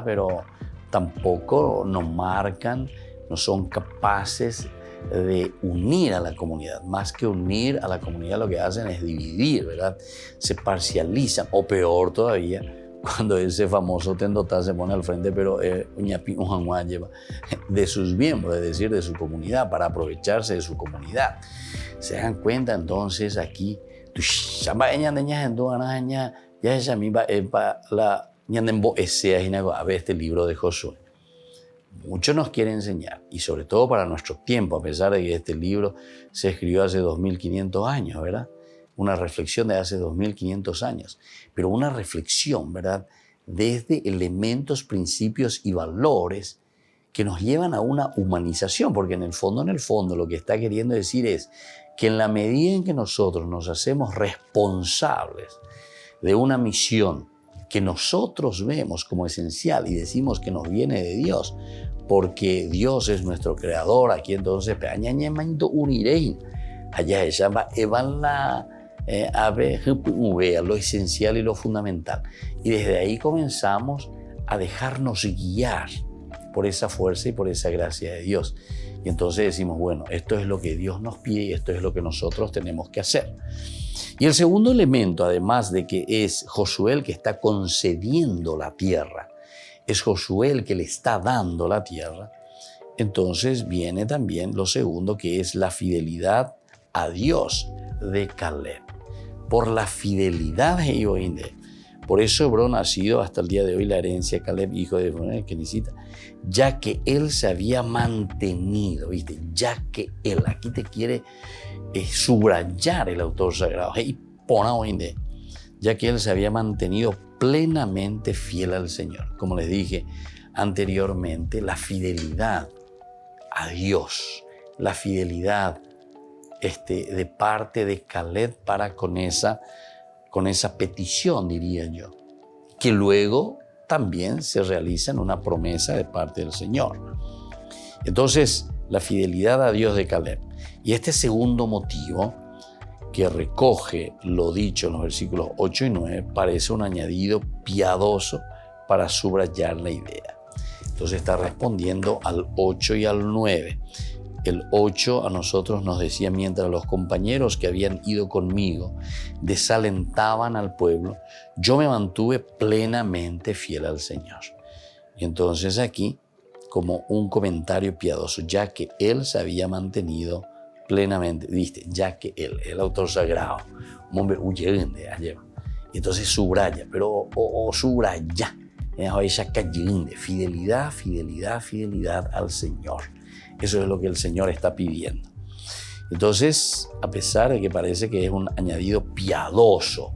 pero tampoco nos marcan, no son capaces de unir a la comunidad. Más que unir a la comunidad, lo que hacen es dividir, ¿verdad? Se parcializan, o peor todavía, cuando ese famoso tendotá se pone al frente, pero de sus miembros, es decir, de su comunidad, para aprovecharse de su comunidad. Se dan cuenta entonces aquí, a ver este libro de Josué. Mucho nos quiere enseñar, y sobre todo para nuestro tiempo, a pesar de que este libro se escribió hace 2500 años, ¿verdad? Una reflexión de hace 2500 años, pero una reflexión, ¿verdad? Desde elementos, principios y valores que nos llevan a una humanización, porque en el fondo, lo que está queriendo decir es que en la medida en que nosotros nos hacemos responsables de una misión que nosotros vemos como esencial y decimos que nos viene de Dios, porque Dios es nuestro creador, aquí entonces, allá se llama lo esencial y lo fundamental. Y desde ahí comenzamos a dejarnos guiar por esa fuerza y por esa gracia de Dios. Y entonces decimos, bueno, esto es lo que Dios nos pide y esto es lo que nosotros tenemos que hacer. Y el segundo elemento, además de que es Josué el que está concediendo la tierra, es Josué el que le está dando la tierra, entonces viene también lo segundo, que es la fidelidad a Dios de Caleb. Por la fidelidad de Yoinde. Por eso Hebrón ha sido hasta el día de hoy la herencia de Caleb, hijo de Jefune, que necesita, ya que él se había mantenido, ¿viste? Ya que él, aquí te quiere subrayar el autor sagrado, ya que él se había mantenido plenamente fiel al Señor. Como les dije anteriormente, la fidelidad a Dios, la fidelidad de parte de Caleb para con esa petición, diría yo, que luego también se realiza en una promesa de parte del Señor. Entonces, la fidelidad a Dios de Caleb. Y este segundo motivo, que recoge lo dicho en los versículos 8 y 9, parece un añadido piadoso para subrayar la idea. Entonces está respondiendo al 8 y al 9. El 8 a nosotros nos decía, mientras los compañeros que habían ido conmigo desalentaban al pueblo, yo me mantuve plenamente fiel al Señor. Y entonces aquí, como un comentario piadoso, ya que él se había mantenido plenamente, ¿viste? Ya que él, el autor sagrado, un hombre huyente, y entonces subraya, pero subraya, fidelidad, fidelidad, fidelidad al Señor. Eso es lo que el Señor está pidiendo. Entonces, a pesar de que parece que es un añadido piadoso,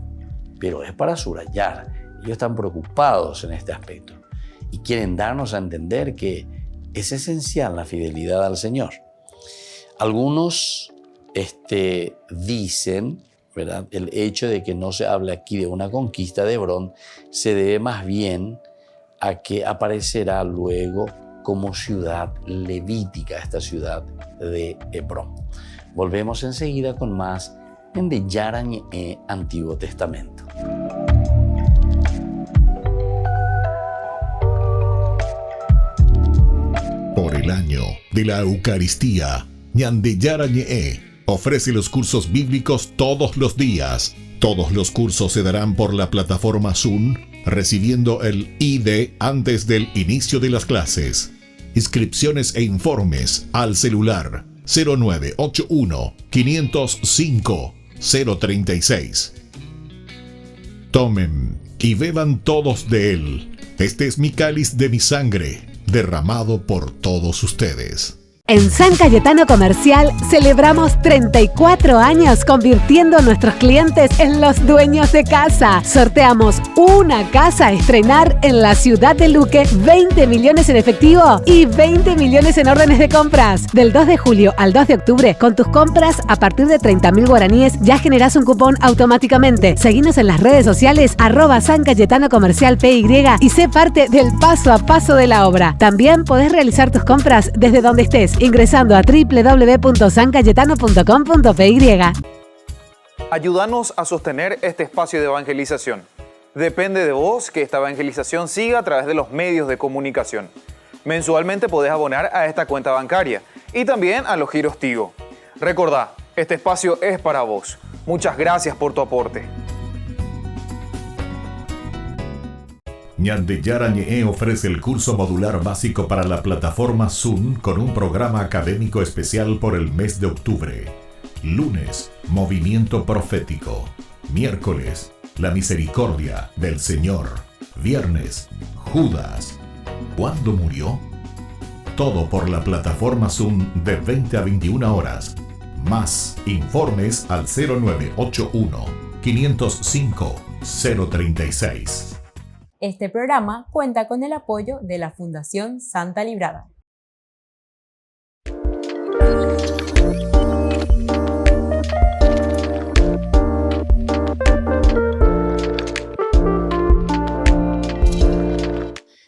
pero es para subrayar. Ellos están preocupados en este aspecto y quieren darnos a entender que es esencial la fidelidad al Señor. Algunos dicen, ¿verdad?, el hecho de que no se habla aquí de una conquista de Hebrón se debe más bien a que aparecerá luego como ciudad levítica, esta ciudad de Hebrón. Volvemos enseguida con más Ñande Yarañe Antiguo Testamento. Por el año de la Eucaristía, Ñande Yarañe ofrece los cursos bíblicos todos los días. Todos los cursos se darán por la plataforma Zoom, recibiendo el ID antes del inicio de las clases. Inscripciones e informes al celular 0981 505 036. Tomen y beban todos de él. Este es mi cáliz de mi sangre, derramado por todos ustedes. En San Cayetano Comercial celebramos 34 años convirtiendo a nuestros clientes en los dueños de casa. Sorteamos una casa a estrenar en la ciudad de Luque, 20 millones en efectivo y 20 millones en órdenes de compras. Del 2 de julio al 2 de octubre, con tus compras a partir de 30.000 guaraníes ya generás un cupón automáticamente. Seguinos en las redes sociales @San Cayetano Comercial PY y sé parte del paso a paso de la obra. También podés realizar tus compras desde donde estés, ingresando a www.sancayetano.com.py. Ayúdanos a sostener este espacio de evangelización. Depende de vos que esta evangelización siga a través de los medios de comunicación. Mensualmente podés abonar a esta cuenta bancaria y también a los giros Tigo. Recordá, este espacio es para vos. Muchas gracias por tu aporte. Ñande Yarañe ofrece el curso modular básico para la plataforma Zoom con un programa académico especial por el mes de octubre. Lunes, Movimiento Profético. Miércoles, La Misericordia del Señor. Viernes, Judas. ¿Cuándo murió? Todo por la plataforma Zoom de 20 a 21 horas. Más informes al 0981 505 036. Este programa cuenta con el apoyo de la Fundación Santa Librada.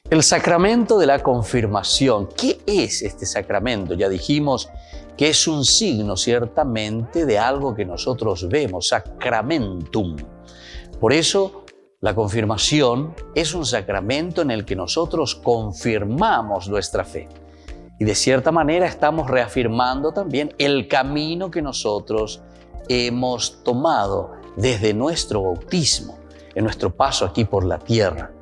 El sacramento de la confirmación. ¿Qué es este sacramento? Ya dijimos que es un signo ciertamente de algo que nosotros vemos, sacramentum. Por eso, la confirmación es un sacramento en el que nosotros confirmamos nuestra fe. Y de cierta manera estamos reafirmando también el camino que nosotros hemos tomado desde nuestro bautismo, en nuestro paso aquí por la tierra.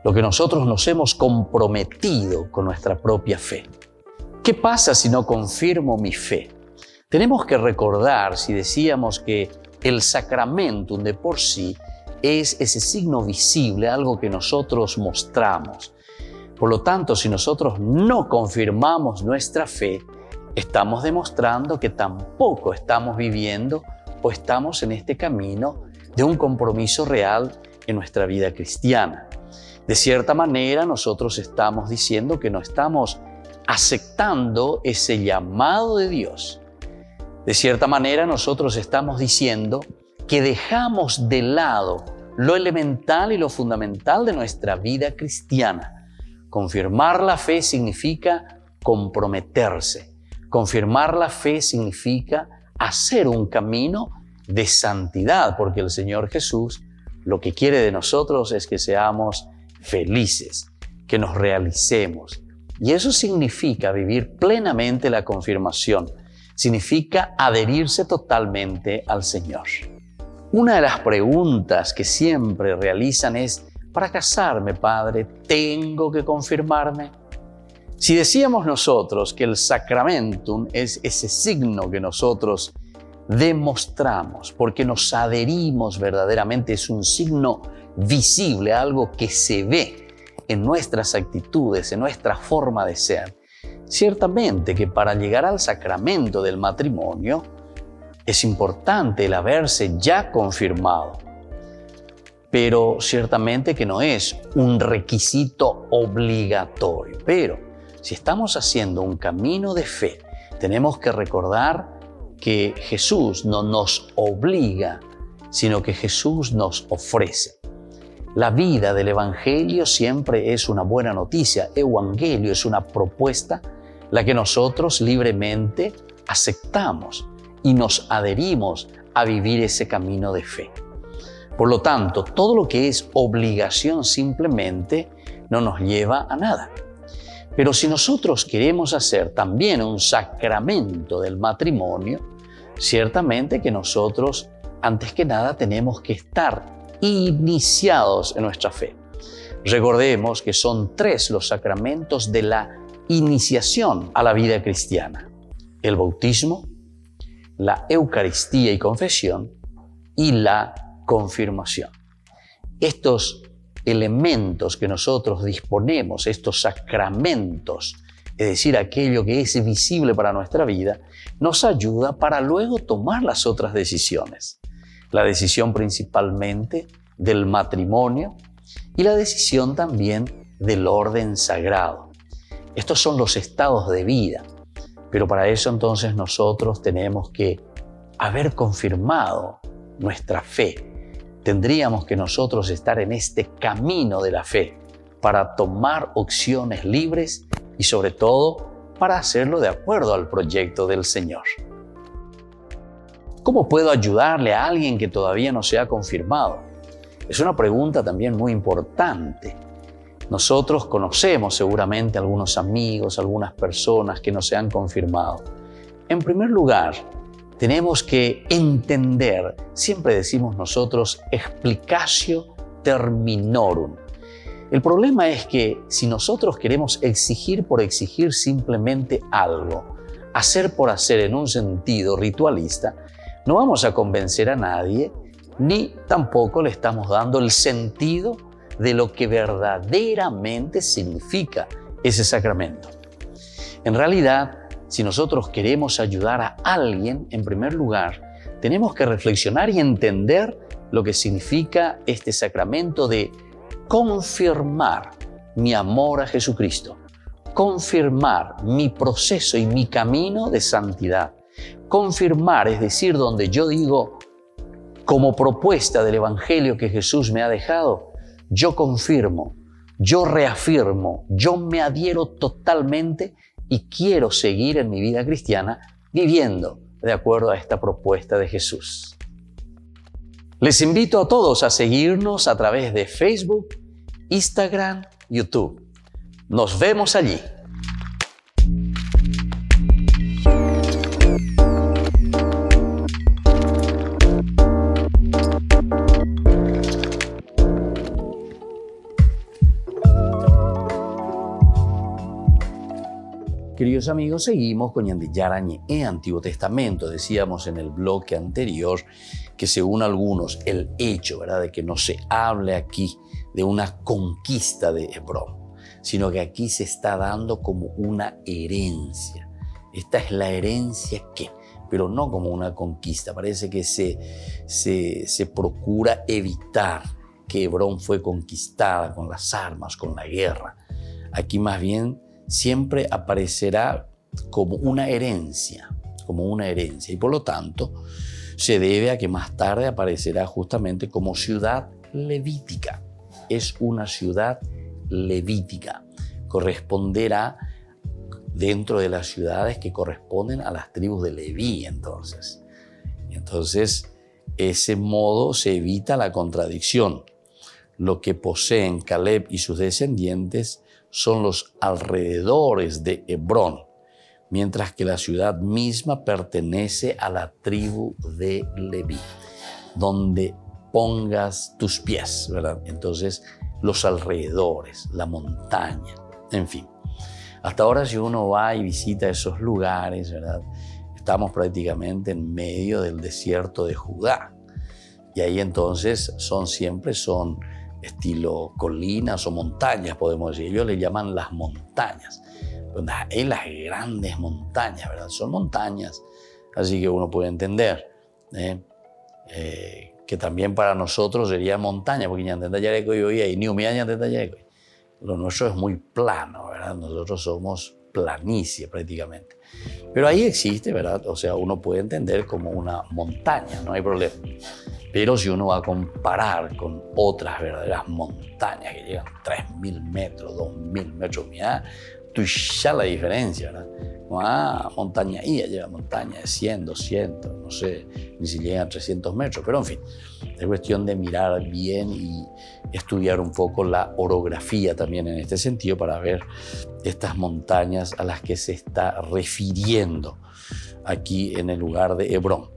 Lo que nosotros nos hemos comprometido con nuestra propia fe. ¿Qué pasa si no confirmo mi fe? Tenemos que recordar, si decíamos que el sacramentum de por sí es ese signo visible, algo que nosotros mostramos. Por lo tanto, si nosotros no confirmamos nuestra fe, estamos demostrando que tampoco estamos viviendo o estamos en este camino de un compromiso real en nuestra vida cristiana. De cierta manera, nosotros estamos diciendo que no estamos aceptando ese llamado de Dios. De cierta manera, nosotros estamos diciendo que dejamos de lado lo elemental y lo fundamental de nuestra vida cristiana. Confirmar la fe significa comprometerse. Confirmar la fe significa hacer un camino de santidad, porque el Señor Jesús lo que quiere de nosotros es que seamos felices, que nos realicemos. Y eso significa vivir plenamente la confirmación. Significa adherirse totalmente al Señor. Una de las preguntas que siempre realizan es: para casarme, Padre, ¿tengo que confirmarme? Si decíamos nosotros que el sacramentum es ese signo que nosotros demostramos, porque nos adherimos verdaderamente, es un signo visible, algo que se ve en nuestras actitudes, en nuestra forma de ser. Ciertamente que para llegar al sacramento del matrimonio es importante el haberse ya confirmado, pero ciertamente que no es un requisito obligatorio. Pero si estamos haciendo un camino de fe, tenemos que recordar que Jesús no nos obliga, sino que Jesús nos ofrece. La vida del Evangelio siempre es una buena noticia. Evangelio es una propuesta, la que nosotros libremente aceptamos y nos adherimos a vivir ese camino de fe. Por lo tanto, todo lo que es obligación simplemente no nos lleva a nada. Pero si nosotros queremos hacer también un sacramento del matrimonio, ciertamente que nosotros, antes que nada, tenemos que estar iniciados en nuestra fe. Recordemos que son 3 los sacramentos de la iniciación a la vida cristiana: el bautismo, la Eucaristía y confesión y la confirmación. Estos elementos que nosotros disponemos, estos sacramentos, es decir, aquello que es visible para nuestra vida, nos ayuda para luego tomar las otras decisiones. La decisión principalmente del matrimonio y la decisión también del orden sagrado. Estos son los estados de vida, pero para eso entonces nosotros tenemos que haber confirmado nuestra fe. Tendríamos que nosotros estar en este camino de la fe para tomar opciones libres y sobre todo para hacerlo de acuerdo al proyecto del Señor. ¿Cómo puedo ayudarle a alguien que todavía no se ha confirmado? Es una pregunta también muy importante. Nosotros conocemos seguramente algunos amigos, algunas personas que no se han confirmado. En primer lugar, tenemos que entender, siempre decimos nosotros, explicatio terminorum. El problema es que si nosotros queremos exigir por exigir simplemente algo, hacer por hacer en un sentido ritualista, no vamos a convencer a nadie, ni tampoco le estamos dando el sentido de lo que verdaderamente significa ese sacramento. En realidad, si nosotros queremos ayudar a alguien, en primer lugar, tenemos que reflexionar y entender lo que significa este sacramento de confirmar mi amor a Jesucristo, confirmar mi proceso y mi camino de santidad. Confirmar, es decir, donde yo digo, como propuesta del Evangelio que Jesús me ha dejado, yo confirmo, yo reafirmo, yo me adhiero totalmente y quiero seguir en mi vida cristiana viviendo de acuerdo a esta propuesta de Jesús. Les invito a todos a seguirnos a través de Facebook, Instagram, YouTube. Nos vemos allí. Queridos amigos, seguimos con Ñande Yarañe en Antiguo Testamento. Decíamos en el bloque anterior que según algunos el hecho, ¿verdad?, de que no se hable aquí de una conquista de Hebrón, sino que aquí se está dando como una herencia. Esta es la herencia que, pero no como una conquista. Parece que se procura evitar que Hebrón fue conquistada con las armas, con la guerra. Aquí más bien siempre aparecerá como una herencia, y por lo tanto se debe a que más tarde aparecerá justamente como ciudad levítica. Es una ciudad levítica, corresponderá dentro de las ciudades que corresponden a las tribus de Leví. Entonces, ese modo se evita la contradicción. Lo que poseen Caleb y sus descendientes son los alrededores de Hebrón, mientras que la ciudad misma pertenece a la tribu de Leví, donde pongas tus pies, ¿verdad? Entonces, los alrededores, la montaña, en fin. Hasta ahora, si uno va y visita esos lugares, ¿verdad?, estamos prácticamente en medio del desierto de Judá. Y ahí entonces son estilo colinas o montañas, podemos decir. Ellos le llaman las montañas. Hay las grandes montañas, ¿verdad? Son montañas, así que uno puede entender que también para nosotros sería montaña, porque lo nuestro es muy plano, ¿verdad? Nosotros somos planicie prácticamente. Pero ahí existe, ¿verdad? O sea, uno puede entender como una montaña, no hay problema. Pero si uno va a comparar con otras verdaderas montañas que llegan 3.000 metros, 2.000 metros, mira, tú ya la diferencia, ¿verdad? Montaña IA lleva montaña de 100, 200, no sé, ni si llegan a 300 metros, pero en fin, es cuestión de mirar bien y estudiar un poco la orografía también en este sentido para ver estas montañas a las que se está refiriendo aquí en el lugar de Hebrón.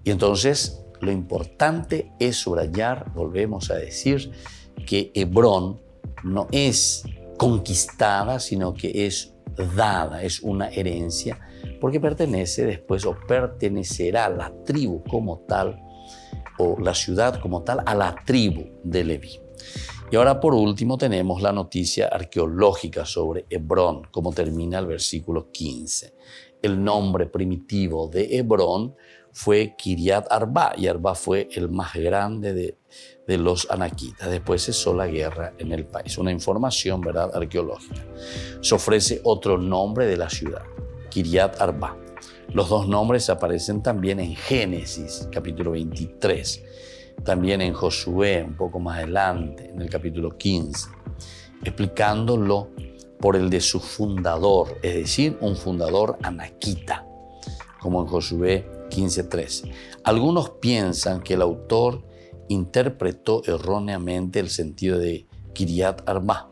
Y entonces lo importante es subrayar, volvemos a decir, que Hebrón no es conquistada, sino que es dada, es una herencia, porque pertenece después o pertenecerá la tribu como tal, o la ciudad como tal, a la tribu de Leví. Y ahora por último tenemos la noticia arqueológica sobre Hebrón, como termina el versículo 15. El nombre primitivo de Hebrón fue Kiriat Arba, y Arba fue el más grande de los anaquitas. Después cesó la guerra en el país. Una información, ¿verdad?, arqueológica. Se ofrece otro nombre de la ciudad, Kiriat Arba. Los dos nombres aparecen también en Génesis, capítulo 23, también en Josué, un poco más adelante, en el capítulo 15, explicándolo por el de su fundador, es decir, un fundador anaquita, como en Josué 15:13. Algunos piensan que el autor interpretó erróneamente el sentido de Kiriat Arba,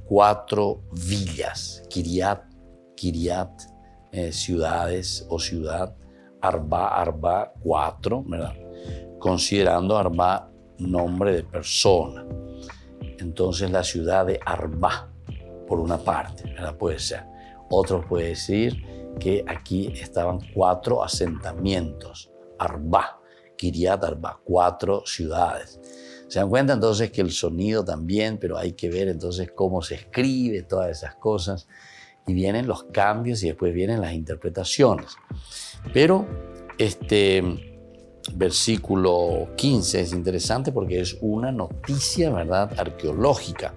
4 villas, Kiriat, ciudades o ciudad, Arba, 4, ¿verdad? Considerando Arba nombre de persona. Entonces la ciudad de Arba, por una parte, ¿verdad? Puede ser. Otros pueden decir que aquí estaban 4 asentamientos, Arba, Kiriat Arba, 4 ciudades. Se dan cuenta entonces que el sonido también, pero hay que ver entonces cómo se escribe, todas esas cosas, y vienen los cambios y después vienen las interpretaciones. Pero este versículo 15 es interesante porque es una noticia, ¿verdad?, arqueológica.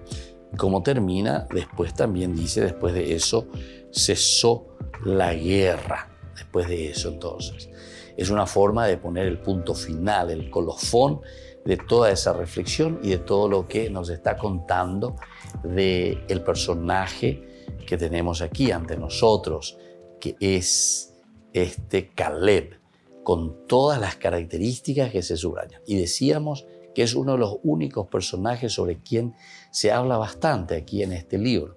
Como termina, después también dice, después de eso cesó la guerra. Después de eso, entonces, es una forma de poner el punto final, el colofón de toda esa reflexión y de todo lo que nos está contando del personaje que tenemos aquí ante nosotros, que es Caleb, con todas las características que se subrayan. Y decíamos que es uno de los únicos personajes sobre quien se habla bastante aquí en este libro.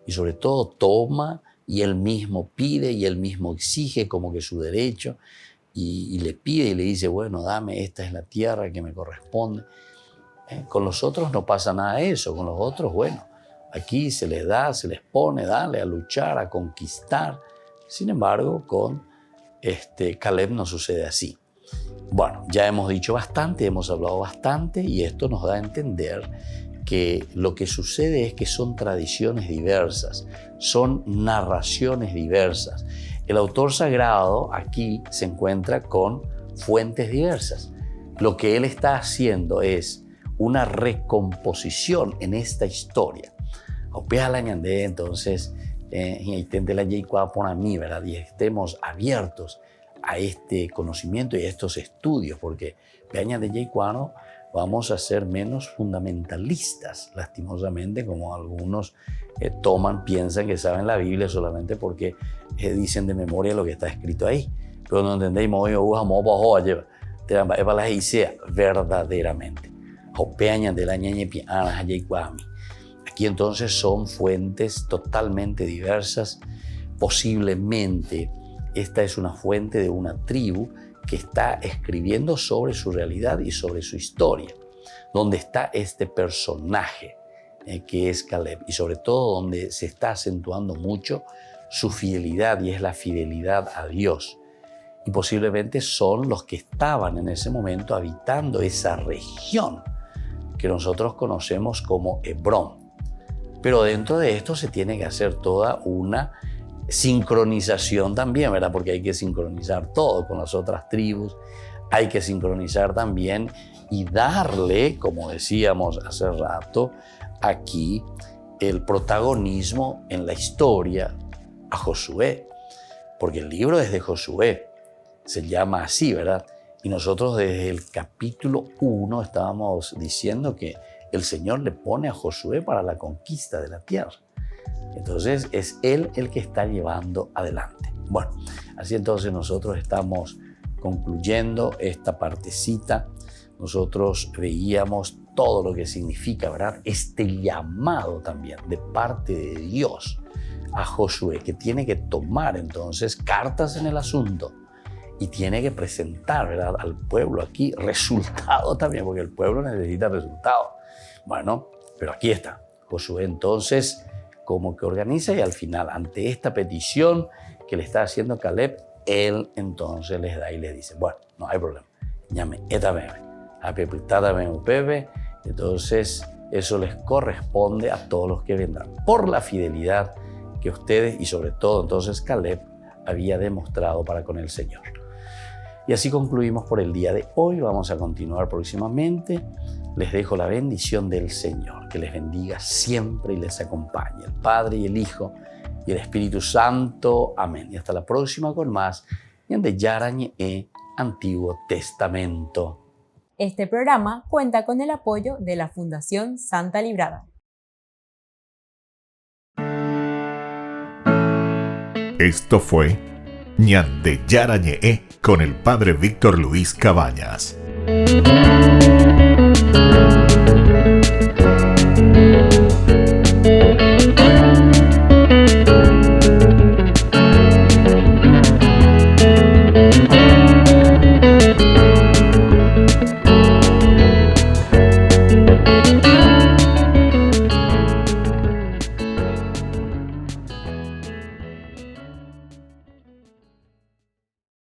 Y sobre todo toma y él mismo pide y él mismo exige como que su derecho y le pide y le dice, bueno, dame, esta es la tierra que me corresponde. Con los otros no pasa nada de eso, con los otros, bueno, aquí se les da, se les pone, dale, a luchar, a conquistar. Sin embargo, con Caleb no sucede así. Bueno, ya hemos dicho bastante, hemos hablado bastante y esto nos da a entender que lo que sucede es que son tradiciones diversas, son narraciones diversas. El autor sagrado aquí se encuentra con fuentes diversas. Lo que él está haciendo es una recomposición en esta historia. Entonces, ¿verdad? Y estemos abiertos a este conocimiento y a estos estudios, porque vamos a ser menos fundamentalistas, lastimosamente, como algunos piensan que saben la Biblia solamente porque dicen de memoria lo que está escrito ahí. Pero no entendéis, verdaderamente. Aquí entonces son fuentes totalmente diversas. Posiblemente esta es una fuente de una tribu que está escribiendo sobre su realidad y sobre su historia, donde está este personaje que es Caleb, y sobre todo donde se está acentuando mucho su fidelidad, y es la fidelidad a Dios. Y posiblemente son los que estaban en ese momento habitando esa región que nosotros conocemos como Hebrón. Pero dentro de esto se tiene que hacer toda una sincronización también, ¿verdad? Porque hay que sincronizar todo con las otras tribus, hay que sincronizar también y darle, como decíamos hace rato, aquí el protagonismo en la historia a Josué, porque el libro es de Josué, se llama así, ¿verdad? Y nosotros desde el capítulo 1 estábamos diciendo que el Señor le pone a Josué para la conquista de la tierra. Entonces es Él el que está llevando adelante. Bueno, así entonces nosotros estamos concluyendo esta partecita. Nosotros veíamos todo lo que significa, ¿verdad? Este llamado también de parte de Dios a Josué, que tiene que tomar entonces cartas en el asunto y tiene que presentar, ¿verdad?, al pueblo aquí resultado también, porque el pueblo necesita resultados. Bueno, pero aquí está. Josué entonces como que organiza y al final, ante esta petición que le está haciendo Caleb, él entonces les da y les dice, bueno, no hay problema. Llame, entonces eso les corresponde a todos los que vendrán por la fidelidad que ustedes y sobre todo entonces Caleb había demostrado para con el Señor. Y así concluimos por el día de hoy. Vamos a continuar próximamente. Les dejo la bendición del Señor, que les bendiga siempre y les acompañe, el Padre y el Hijo y el Espíritu Santo. Amén. Y hasta la próxima con más Ñande Yarañe Antiguo Testamento. Este programa cuenta con el apoyo de la Fundación Santa Librada. Esto fue Ñande Yarañe con el Padre Víctor Luis Cabañas.